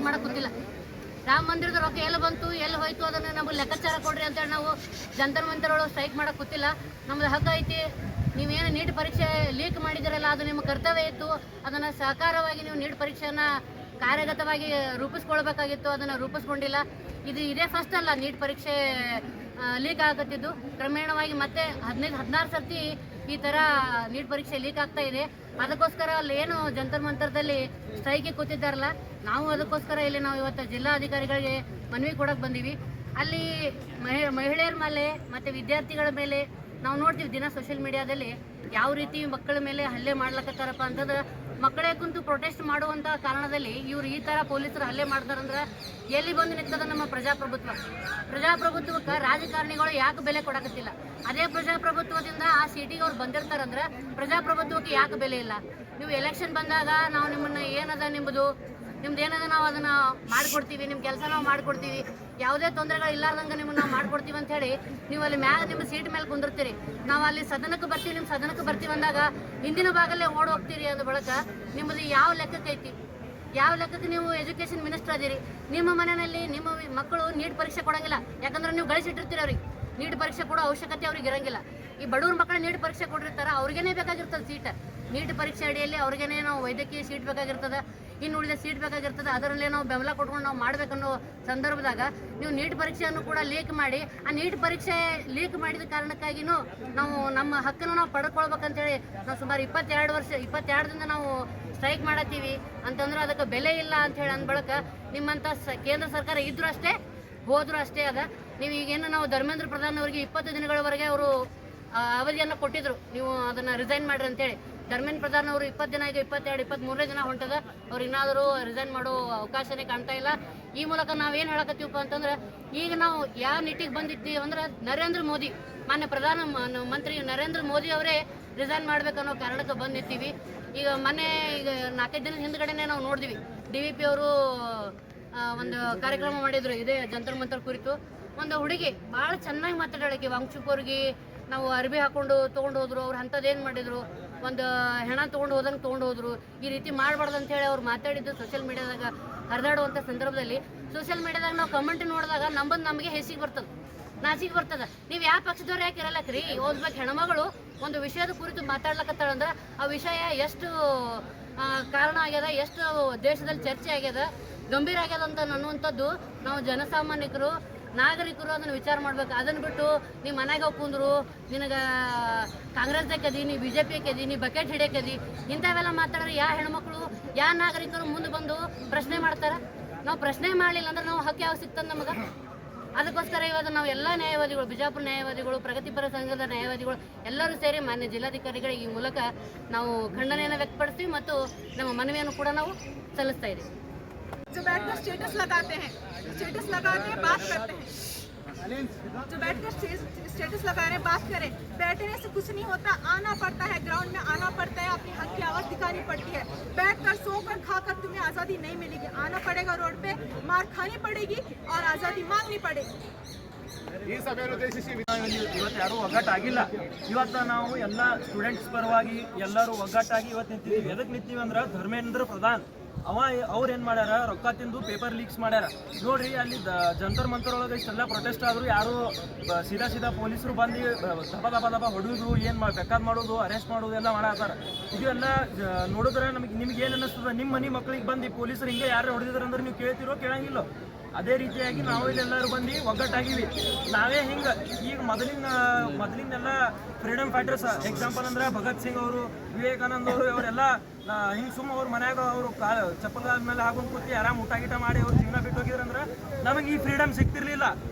Strike ಮಾಡಕ್ ಗೊತ್ತಿಲ್ಲ. ರಾಮ ಮಂದಿರದ ರೊಕ್ಕ ಎಲ್ಲಿ ಬಂತು ಎಲ್ಲಿ ಹೋಯ್ತು ಅದನ್ನ ನಮಗೆ ಲೆಕ್ಕಾಚಾರ ಕೊಡ್ರಿ ಅಂತೇಳಿ ನಾವು ಜಂತರ್ ಮಂತರ್ ಒಳಗೆ ಸ್ಟ್ರೈಕ್ ಮಾಡಕ್ ಗೊತ್ತಿಲ್ಲ. ನಮ್ದು ಹಕ್ಕು ಐತಿ. ನೀವೇನು ನೀಟ್ ಪರೀಕ್ಷೆ ಲೀಕ್ ಮಾಡಿದಿರಲ್ಲ, ಅದು ನಿಮ್ಮ ಕರ್ತವ್ಯ ಇತ್ತು. ಅದನ್ನು ಸಹಕಾರವಾಗಿ ನೀವು ನೀಟ್ ಪರೀಕ್ಷೆಯನ್ನು ಕಾರ್ಯಗತವಾಗಿ ರೂಪಿಸ್ಕೊಳ್ಬೇಕಾಗಿತ್ತು. ಅದನ್ನು ರೂಪಿಸ್ಕೊಂಡಿಲ್ಲ. ಇದೇ ಫಸ್ಟ್ ಅಲ್ಲ ನೀಟ್ ಪರೀಕ್ಷೆ ಲೀಕ್ ಆಗತ್ತಿದ್ದು. ಕ್ರಮೇಣವಾಗಿ ಮತ್ತೆ 15-16 ಸರ್ತಿ ಈ ಥರ ನೀಟ್ ಪರೀಕ್ಷೆ ಲೀಕ್ ಆಗ್ತಾ ಇದೆ. ಅದಕ್ಕೋಸ್ಕರ ಅಲ್ಲಿ ಏನು ಜಂತರ್ ಮಂತರದಲ್ಲಿ ಸ್ಟ್ರೈಕಿಗೆ ಕೂತಿದ್ದಾರಲ್ಲ, ನಾವು ಅದಕ್ಕೋಸ್ಕರ ಇಲ್ಲಿ ನಾವು ಇವತ್ತು ಜಿಲ್ಲಾಧಿಕಾರಿಗಳಿಗೆ ಮನವಿ ಕೊಡೋಕೆ ಬಂದೀವಿ. ಅಲ್ಲಿ ಮಹಿಳೆಯರ ಮೇಲೆ ಮತ್ತು ವಿದ್ಯಾರ್ಥಿಗಳ ಮೇಲೆ ನಾವು ನೋಡ್ತೀವಿ ದಿನ ಸೋಷಿಯಲ್ ಮೀಡಿಯಾದಲ್ಲಿ ಯಾವ ರೀತಿ ಮಕ್ಕಳ ಮೇಲೆ ಹಲ್ಲೆ ಮಾಡ್ಲಕತ್ತಾರಪ್ಪ ಅಂತಂದ್ರೆ, ಮಕ್ಕಳೇ ಕುಂತು ಪ್ರೊಟೆಸ್ಟ್ ಮಾಡುವಂಥ ಕಾರಣದಲ್ಲಿ ಇವ್ರು ಈ ಥರ ಪೊಲೀಸರು ಹಲ್ಲೆ ಮಾಡ್ತಾರಂದ್ರೆ ಎಲ್ಲಿ ಬಂದು ನಿಂತದ ನಮ್ಮ ಪ್ರಜಾಪ್ರಭುತ್ವಕ್ಕೆ ರಾಜಕಾರಣಿಗಳು ಯಾಕೆ ಬೆಲೆ ಕೊಡಕತ್ತಿಲ್ಲ? ಅದೇ ಪ್ರಜಾಪ್ರಭುತ್ವದಿಂದ ಆ ಸೀಟಿಗೆ ಅವ್ರು ಬಂದಿರ್ತಾರಂದ್ರೆ ಪ್ರಜಾಪ್ರಭುತ್ವಕ್ಕೆ ಯಾಕೆ ಬೆಲೆ ಇಲ್ಲ? ನೀವು ಎಲೆಕ್ಷನ್ ಬಂದಾಗ ನಾವು ನಿಮ್ಮನ್ನು ಏನದ ನಿಮ್ಮದು ಏನದ ನಾವು ಅದನ್ನು ಮಾಡಿಕೊಡ್ತೀವಿ, ನಿಮ್ಮ ಕೆಲಸ ನಾವು ಮಾಡಿಕೊಡ್ತೀವಿ, ಯಾವುದೇ ತೊಂದರೆಗಳು ಇಲ್ಲಾರ್ದಂಗೆ ನಿಮ್ಮನ್ನು ನಾವು ಮಾಡಿಕೊಡ್ತೀವಿ ಅಂತ ಹೇಳಿ ನೀವು ಅಲ್ಲಿ ನಿಮ್ಮ ಸೀಟ್ ಮೇಲೆ ಕುಂದಿರ್ತೀರಿ. ನಾವು ಅಲ್ಲಿ ಸದನಕ್ಕೆ ಬರ್ತೀವಿ, ನಿಮ್ಮ ಸದನಕ್ಕೆ ಬರ್ತೀವಿ ಅಂದಾಗ ಹಿಂದಿನ ಭಾಗಲ್ಲೇ ಓಡಿ ಹೋಗ್ತೀರಿ. ಅಂದ ಬಳಿಕ ನಿಮ್ಮದು ಯಾವ ಲೆಕ್ಕಕ್ಕೆ ಯಾವ ಲೆಕ್ಕಕ್ಕೆ ನೀವು ಎಜುಕೇಷನ್ ಮಿನಿಸ್ಟರ್ ಅದೀರಿ? ನಿಮ್ಮ ಮನೆಯಲ್ಲಿ ನಿಮ್ಮ ಮಕ್ಕಳು ನೀಟ್ ಪರೀಕ್ಷೆ ಕೊಡೋಂಗಿಲ್ಲ, ಯಾಕಂದ್ರೆ ನೀವು ಗಳಿಸಿಟ್ಟಿರ್ತೀರಿ. ಅವ್ರಿಗೆ ನೀಟ್ ಪರೀಕ್ಷೆ ಕೊಡೋ ಅವಶ್ಯಕತೆ ಅವ್ರಿಗೆ ಇರೋಂಗಿಲ್ಲ. ಈ ಬಡವ್ರ ಮಕ್ಕಳು ನೀಟ್ ಪರೀಕ್ಷೆ ಕೊಟ್ಟಿರ್ತಾರೆ, ಅವ್ರಿಗೇನೆ ಬೇಕಾಗಿರ್ತದೆ ಸೀಟ್. ನೀಟ್ ಪರೀಕ್ಷೆ ಅಡಿಯಲ್ಲಿ ಅವ್ರಿಗೇನೆ ನಾವು ವೈದ್ಯಕೀಯ ಸೀಟ್ ಬೇಕಾಗಿರ್ತದೆ, ಇನ್ನು ಉಳಿದ ಸೀಟ್ ಬೇಕಾಗಿರ್ತದೆ. ಅದರಲ್ಲೇ ನಾವು ಬೆಂಬಲ ಕೊಟ್ಕೊಂಡು ನಾವು ಮಾಡಬೇಕನ್ನೋ ಸಂದರ್ಭದಾಗ ನೀವು ನೀಟ್ ಪರೀಕ್ಷೆಯನ್ನು ಕೂಡ ಲೀಕ್ ಮಾಡಿ, ಆ ನೀಟ್ ಪರೀಕ್ಷೆ ಲೀಕ್ ಮಾಡಿದ ಕಾರಣಕ್ಕಾಗಿನೂ ನಾವು ನಮ್ಮ ಹಕ್ಕನ್ನು ನಾವು ಪಡ್ಕೊಳ್ಬೇಕಂತೇಳಿ ನಾವು ಸುಮಾರು 22 ನಾವು ಸ್ಟ್ರೈಕ್ ಮಾಡತ್ತೀವಿ ಅಂತಂದ್ರೆ ಅದಕ್ಕೆ ಬೆಲೆ ಇಲ್ಲ ಅಂಥೇಳಿ ಅಂದ್ಬಳಕ ನಿಮ್ಮಂಥ ಕೇಂದ್ರ ಸರ್ಕಾರ ಇದ್ರೂ ಅಷ್ಟೇ ಹೋದರೂ ಅಷ್ಟೇ ಅದ. ನೀವು ಈಗೇನು ನಾವು ಧರ್ಮೇಂದ್ರ ಪ್ರಧಾನ್ ಅವರಿಗೆ 20 ದಿನಗಳವರೆಗೆ ಅವರು ಅವಧಿಯನ್ನು ಕೊಟ್ಟಿದ್ರು, ನೀವು ಅದನ್ನು ರಿಸೈನ್ ಮಾಡ್ರಿ ಅಂತೇಳಿ. ಧರ್ಮೇಂದ್ರ ಪ್ರಧಾನ್ ಅವರು 20 ದಿನ, ಈಗ 22, 23 ದಿನ ಹೊಂಟದ. ಅವ್ರು ಇನ್ನಾದರೂ ರಿಸೈನ್ ಮಾಡೋ ಅವಕಾಶನೇ ಕಾಣ್ತಾ ಇಲ್ಲ. ಈ ಮೂಲಕ ನಾವೇನು ಹೇಳಕತ್ತೀವಪ್ಪ ಅಂತಂದ್ರೆ, ಈಗ ನಾವು ಯಾವ ನಿಟ್ಟಿಗೆ ಬಂದಿದ್ದೀವಿ ಅಂದ್ರೆ ನರೇಂದ್ರ ಮೋದಿ, ಮಾನ್ಯ ಮಂತ್ರಿ ನರೇಂದ್ರ ಮೋದಿ ಅವರೇ ರಿಸೈನ್ ಮಾಡ್ಬೇಕನ್ನೋ ಕಾರಣಕ್ಕೆ ಬಂದು ನಿಂತೀವಿ. ಈಗ ಈಗ 4-5 ದಿನದ ಹಿಂದ್ಗಡೆನೆ ನಾವು ನೋಡಿದ್ವಿ, DVP ಅವರು ಒಂದು ಕಾರ್ಯಕ್ರಮ ಮಾಡಿದ್ರು ಇದೇ ಜಂತರ್ ಮಂತರ್ ಕುರಿತು. ಒಂದು ಹುಡುಗಿ ಭಾಳ ಚೆನ್ನಾಗಿ ಮಾತಾಡೋಕ್ಕೆ, ವಾಂಗ್ಚುಕ್ ಅವ್ರಿಗೆ ನಾವು ಅರ್ಬಿ ಹಾಕೊಂಡು ತೊಗೊಂಡು ಹೋದ್ರು. ಅವ್ರು ಅಂಥದ್ದೇನು ಮಾಡಿದ್ರು, ಒಂದು ಹೆಣ ತೊಗೊಂಡು ಹೋದ್ರು. ಈ ರೀತಿ ಮಾಡಬಾರ್ದು ಅಂತೇಳಿ ಅವ್ರು ಮಾತಾಡಿದ್ದು ಸೋಷಿಯಲ್ ಮೀಡಿಯಾದಾಗ ಹರಿದಾಡುವಂಥ ಸಂದರ್ಭದಲ್ಲಿ ಸೋಷಿಯಲ್ ಮೀಡಿಯಾದಾಗ ನಾವು ಕಮೆಂಟ್ ನೋಡಿದಾಗ ನಮಗೆ ನಾಚಿಗೆ ಬರ್ತದೆ. ನೀವು ಯಾವ ಪಕ್ಷದವ್ರು ಯಾಕೆ ಇರಲ್ಲಕ್ರಿ? ಓದ್ಬೇಕು ಹೆಣ್ಮಗಳು ಒಂದು ವಿಷಯದ ಕುರಿತು ಮಾತಾಡ್ಲಕತ್ತಾಳಂದ್ರೆ ಆ ವಿಷಯ ಎಷ್ಟು ಕಾರಣ ಆಗ್ಯದ, ಎಷ್ಟು ದೇಶದಲ್ಲಿ ಚರ್ಚೆ ಆಗ್ಯದ, ಗಂಭೀರ ಆಗ್ಯದ ಅಂತ ಅನ್ನುವಂಥದ್ದು ನಾವು ಜನಸಾಮಾನ್ಯರು ನಾಗರಿಕರು ಅದನ್ನು ವಿಚಾರ ಮಾಡ್ಬೇಕು. ಅದನ್ನು ಬಿಟ್ಟು ನೀವು ಮನೆಗೆ ಹೋಗಿ ಕುಂದ್ರು, ನಿನಗೆ ಕಾಂಗ್ರೆಸ್ದಾಕದಿ, ನೀ BJP ಹಾಕದಿ, ನೀ ಬಕೆಟ್ ಹಿಡಿಯಕದಿ, ಇಂಥವೆಲ್ಲ ಮಾತಾಡಿದ್ರೆ ಯಾವ ಹೆಣ್ಮಕ್ಳು ಯಾವ ನಾಗರಿಕರು ಮುಂದೆ ಬಂದು ಪ್ರಶ್ನೆ ಮಾಡ್ತಾರೆ? ನಾವು ಪ್ರಶ್ನೆ ಮಾಡಲಿಲ್ಲ ಅಂದ್ರೆ ನಾವು ಹಕ್ಕು ಯಾವ ಸಿಗ್ತದೆ ನಮಗೆ? ಅದಕ್ಕೋಸ್ಕರ ಇವತ್ತು ನಾವು ಎಲ್ಲ ನ್ಯಾಯವಾದಿಗಳು, ಬಿಜಾಪುರ ನ್ಯಾಯವಾದಿಗಳು, ಪ್ರಗತಿಪರ ಸಂಘದ ನ್ಯಾಯವಾದಿಗಳು ಎಲ್ಲರೂ ಸೇರಿ ಮಾನ್ಯ ಜಿಲ್ಲಾಧಿಕಾರಿಗಳಿಗೆ ಈ ಮೂಲಕ ನಾವು ಖಂಡನೆಯನ್ನು ವ್ಯಕ್ತಪಡಿಸ್ತೀವಿ ಮತ್ತು ನಮ್ಮ ಮನವಿಯನ್ನು ಕೂಡ ನಾವು ಸಲ್ಲಿಸ್ತಾ ಇದ್ದೀವಿ. जो बैठकर स्टेटस लगाते हैं, बात करते हैं, जो बैठकर स्टेटस लगा रहे हैं, बात करें। बैठने से कुछ नहीं होता, आना पड़ता है, ग्राउंड में आना पड़ता है, अपनी हक की आवाज दिखानी पड़ती है। बैठकर सोकर खाकर तुम्हें आज़ादी नहीं मिलेगी, आना पड़ेगा रोड पे, मार खानी पड़ेगी और आज़ादी मांगनी पड़ेगी। ಈ ಸಭೆಯನ್ನು ಉದ್ದೇಶಿಸಿ ಇವತ್ತು ಯಾರೂ ಒಗ್ಗಟ್ಟಾಗಿಲ್ಲ. ಇವತ್ತು ನಾವು ಎಲ್ಲ ಸ್ಟೂಡೆಂಟ್ಸ್ ಪರವಾಗಿ ಎಲ್ಲರೂ ಒಗ್ಗಟ್ಟಾಗಿ ಇವತ್ತು ನಿಂತಿದ್ದೀವಿ. ಎದಕ್ಕೆ ನಿಂತೀವಿ ಅಂದ್ರೆ ಧರ್ಮೇಂದ್ರ ಪ್ರಧಾನ್ ಅವ್ರು ಏನು ಮಾಡ್ಯಾರ, ರೊಕ್ಕ ತಿಂದು ಪೇಪರ್ ಲೀಕ್ಸ್ ಮಾಡ್ಯಾರ. ನೋಡ್ರಿ ಅಲ್ಲಿ ಜಂತರ್ ಮಂತರ್ ಒಳಗೆ ಇಷ್ಟೆಲ್ಲ ಪ್ರೊಟೆಸ್ಟ್ ಆದರೂ ಯಾರು ಸೀದಾ ಪೊಲೀಸರು ಬಂದು ದಬ ಹೊಡೆಯೋದು, ಏನು ಬೇಕಾದ್ ಮಾಡೋದು, ಅರೆಸ್ಟ್ ಮಾಡೋದು ಎಲ್ಲ ಮಾಡತ್ತಾರ. ಇದೆಲ್ಲ ನೋಡಿದ್ರೆ ನಿಮ್ಗೆ ಏನು ಅನ್ನಿಸ್ತದ? ನಿಮ್ಮ ಮನೆ ಮಕ್ಳಿಗೆ ಬಂದು ಪೊಲೀಸರು ಹಿಂಗೆ ಯಾರು ಹೊಡೆದಿದ್ರು ಅಂದ್ರೆ ನೀವು ಕೇಳ್ತಿರೋ ಕೇಳಂಗಿಲ್ಲೋ? ಅದೇ ರೀತಿಯಾಗಿ ನಾವು ಇಲ್ಲೆಲ್ಲರೂ ಬಂದು ಒಗ್ಗಟ್ಟಾಗಿವಿ. ನಾವೇ ಹಿಂಗೆ ಈಗ ಮೊದಲಿಂದೆಲ್ಲ ಫ್ರೀಡಮ್ ಫೈಟರ್ಸ್ ಎಕ್ಸಾಂಪಲ್ ಅಂದ್ರೆ ಭಗತ್ ಸಿಂಗ್ ಅವರು, ವಿವೇಕಾನಂದ ಅವರು, ಅವರೆಲ್ಲ ಹಿಂಗೆ ಸುಮ್ಮ ಅವ್ರ ಮನ್ಯಾಗ ಅವರು ಚಪ್ಪಲ್ ಮೇಲೆ ಹಾಕೊಂಡು ಕೂತಿ ಆರಾಮ್ ಊಟ ಗೀಟ ಮಾಡಿ ಅವ್ರು ಜೀವನ ಬಿಟ್ಟು ಹೋಗಿದ್ರಂದ್ರೆ ನಮಗೆ ಈ ಫ್ರೀಡಮ್ ಸಿಗ್ತಿರ್ಲಿಲ್ಲ.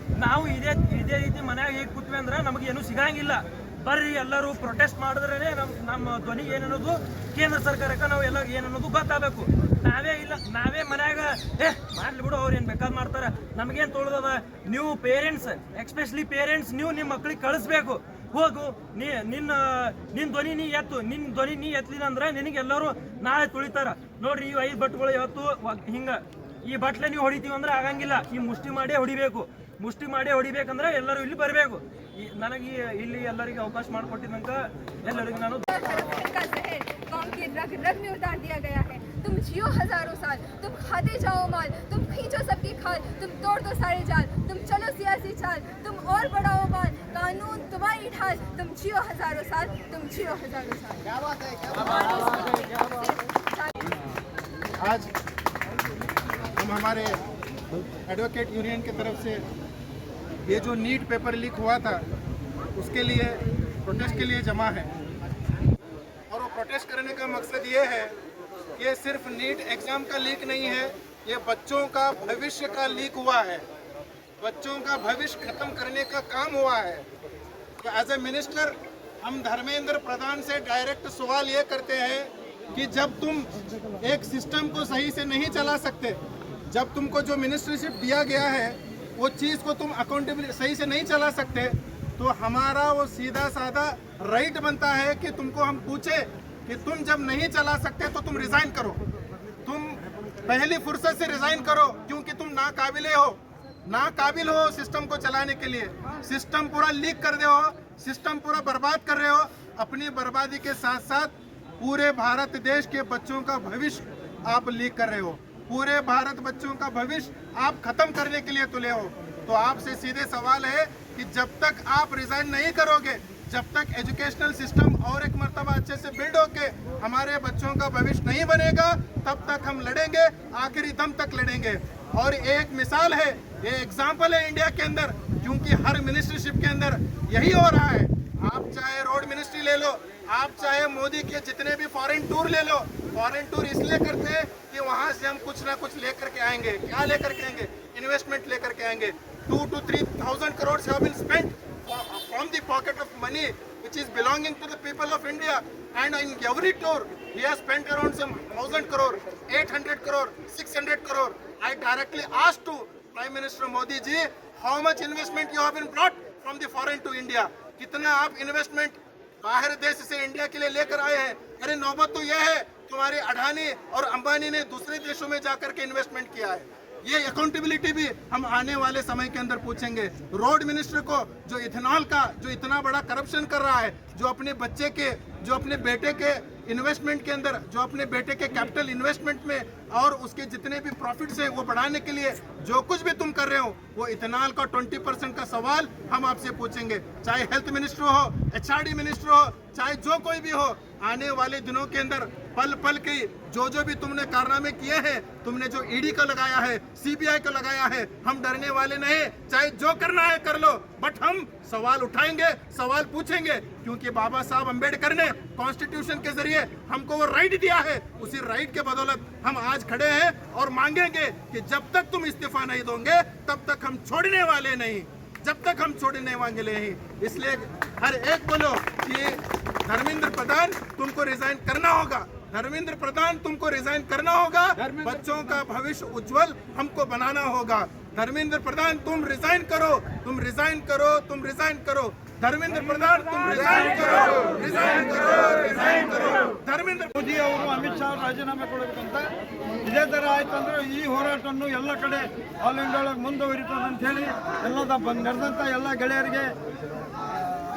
ನಾವು ಇದೇ ರೀತಿ ಮನ್ಯಾಗ ಹೇಗೆ ಕೂತ್ವಿ ಅಂದ್ರೆ ನಮಗೇನು ಸಿಗಂಗಿಲ್ಲ. ಬರ್ರಿ ಎಲ್ಲರೂ ಪ್ರೊಟೆಸ್ಟ್ ಮಾಡಿದ್ರೇ ನಮ್ಮ ಧ್ವನಿ ಏನನ್ನೋದು ಕೇಂದ್ರ ಸರ್ಕಾರಕ್ಕೆ ನಾವು ಎಲ್ಲ ಏನನ್ನೋದು ಗೊತ್ತಾಗಬೇಕು. ನಾವೇ ಮನ್ಯಾಗ ಮಾಡ್ಲಿ ಬಿಡು, ಅವ್ರು ಏನು ಬೇಕಾದ್ ಮಾಡ್ತಾರೆ, ನಮಗೇನು ತೊಳ್ದದ. ನೀವು ಪೇರೆಂಟ್ಸ್, ಎಕ್ಸ್ಪೆಷಲಿ ಪೇರೆಂಟ್ಸ್, ನೀವು ನಿಮ್ಮ ಮಕ್ಳಿಗೆ ಕಳಿಸ್ಬೇಕು. ಹೋಗು, ನಿನ್ನ ಧ್ವನಿ ನೀ ಎತ್ತಲಿಲ್ಲ ಅಂದ್ರೆ ನಿನಗೆಲ್ಲರೂ ನಾಳೆ ತುಳಿತಾರ. ನೋಡ್ರಿ ಈ 5 ಬಟ್ಗಳು ಇವತ್ತು ಹಿಂಗೆ ಈ ಬಟ್ಲೆ ನೀವು ಹೊಡಿತೀವಿ ಅಂದ್ರೆ ಆಗಂಗಿಲ್ಲ. ಈ ಮುಷ್ಟಿ ಮಾಡೇ ಹೊಡಿಬೇಕಂದ್ರೆ ಎಲ್ಲರೂ ಇಲ್ಲಿ ಬರಬೇಕು. ನನಗೆ ಇಲ್ಲಿ ಎಲ್ಲರಿಗೆ ಅವಕಾಶ ಮಾಡಿಕೊಟ್ಟಿದ್ದಂಕ ಎಲ್ಲರಿಗೂ ನಾನು गांव की रग में उतार दिया गया है। तुम जियो हजारों साल, तुम खाते जाओ माल, तुम खींचो सबकी खाल, तुम तोड़ दो सारे जाल, तुम चलो सियासी चाल, तुम और बढ़ाओ माल, कानून तुम्हारी ढाल, तुम जियो हजारों साल, तुम जियो हजारों साल। आज हम हमारे एडवोकेट यूनियन की तरफ से ये जो नीट पेपर लीक हुआ था उसके लिए प्रोटेस्ट के लिए जमा है, और वो प्रोटेस्ट करने का मकसद ये है कि ये सिर्फ नीट एग्ज़ाम का लीक नहीं है, ये बच्चों का भविष्य का लीक हुआ है, बच्चों का भविष्य खत्म करने का काम हुआ है। तो एज ए मिनिस्टर हम धर्मेंद्र प्रधान से डायरेक्ट सवाल ये करते हैं कि जब तुम एक सिस्टम को सही से नहीं चला सकते, जब तुमको जो मिनिस्ट्रीशिप दिया गया है वो चीज़ को तुम अकाउंटेबल सही से नहीं चला सकते, तो हमारा वो सीधा साधा राइट बनता है कि तुमको हम पूछे कि तुम जब नहीं चला सकते तो तुम रिजाइन करो, तुम पहली फुर्सत से रिजाइन करो, क्योंकि तुम नाकाबिल हो सिस्टम को चलाने के लिए। सिस्टम पूरा लीक कर रहे हो, सिस्टम पूरा बर्बाद कर रहे हो, अपनी बर्बादी के साथ साथ पूरे भारत देश के बच्चों का भविष्य आप लीक कर रहे हो, पूरे भारत बच्चों का भविष्य आप खत्म करने के लिए तुले हो। तो आपसे सीधे सवाल है कि जब तक आप रिजाइन नहीं करोगे, जब तक एजुकेशनल सिस्टम और एक मर्तबा अच्छे से बिल्ड होके हमारे बच्चों का भविष्य नहीं बनेगा, तब तक हम लड़ेंगे, आखिरी दम तक लड़ेंगे। और एक मिसाल है, ये एग्जाम्पल है इंडिया के अंदर, क्योंकि हर मिनिस्ट्रीशिप के अंदर यही हो रहा है। आप चाहे रोड मिनिस्ट्री ले लो, आप चाहे मोदी के जितने भी फॉरेन टूर ले लो, फॉरेन टूर इसलिए करते हैं कि वहाँ से हम कुछ ना कुछ लेकर के आएंगे। क्या लेकर के आएंगे? इन्वेस्टमेंट लेकर के आएंगे। 2,000 to 3,000 crores have been spent from the pocket of money which is belonging to the people of India, and in every tour he has spent around some 1,000 crore, 800 crore, 600 crore. I directly asked to Prime Minister Modi ji, how much investment you have been brought from the foreign to India? कितना आप investment बाहर देश से India के लिए लेकर आए हैं? अरे नौबत तो यह है, तुम्हारे अडानी और अंबानी ने दूसरे देशों में जाकर के इन्वेस्टमेंट किया है। ये अकाउंटेबिलिटी भी हम आने वाले समय के अंदर पूछेंगे। रोड मिनिस्टर को जो इथेनॉल का जो इतना बड़ा करप्शन कर रहा है, जो अपने बच्चे के, जो अपने बेटे के इन्वेस्टमेंट के अंदर, जो अपने बेटे के कैपिटल इन्वेस्टमेंट में और उसके जितने भी प्रॉफिट्स हैं वो बढ़ाने के लिए जो कुछ भी तुम कर रहे हो, वो इथेनॉल का 20% का सवाल हम आपसे पूछेंगे। चाहे हेल्थ मिनिस्टर हो, HRD मिनिस्टर हो, चाहे जो कोई भी हो, आने वाले दिनों के अंदर पल पल की जो भी तुमने कारनामे किए हैं, तुमने जो ED को लगाया है, CBI को लगाया है, हम डरने वाले नहीं। चाहे जो करना है कर लो, बट हम सवाल उठाएंगे, सवाल पूछेंगे, क्योंकि बाबा साहब अम्बेडकर ने कॉन्स्टिट्यूशन के जरिए हमको वो राइट दिया है। उसी राइट के बदौलत हम आज खड़े हैं और मांगेंगे कि जब तक तुम इस्तीफा नहीं दोगे तब तक हम छोड़ने वाले नहीं, जब तक हम छोड़ने वाले नहीं। इसलिए हर एक बोलो कि धर्मेंद्र प्रधान तुमको रिजाइन करना होगा, धर्मेंद्र प्रधान तुमको रिजाइन करना होगा, बच्चों का भविष्य उज्जवल हमको बनाना होगा। धर्मेंद्र प्रधान तुम रिजाइन करो, तुम रिजाइन करो, तुम रिजाइन करो। धर्मेंद्र प्रधान तुम रिजाइन करो, रिजाइन करो, रिजाइन करो। धर्मेಂದ್ರ ಮೋದಿ ಅವರು ಅಮಿತ್ ಶಾ ರಾಜೀನಾಮೆ ಕೊಡಬೇಕಂತ ಇದೇ ಥರ ಆಯ್ತು ಅಂದ್ರೆ ಈ ಹೋರಾಟವನ್ನು ಎಲ್ಲ ಕಡೆ ಆಲ್ ಇಂಡಿಯಾ ಒಳಗೆ ಮುಂದುವರಿತದೆ ಅಂತ ಹೇಳಿ ನಡೆದಂಥ ಎಲ್ಲ ಗೆಳೆಯರಿಗೆ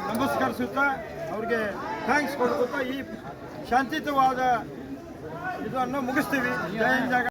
ನಮಸ್ಕರಿಸುತ್ತಾ ಅವ್ರಿಗೆ ಥ್ಯಾಂಕ್ಸ್ ಕೊಡ್ಕೊತಾ ಈ ಶಾಂತಿಯುತವಾದ ಇದನ್ನು ಮುಗಿಸ್ತೀವಿ. ಜೈ ಹಿಂದ್, ಜೈ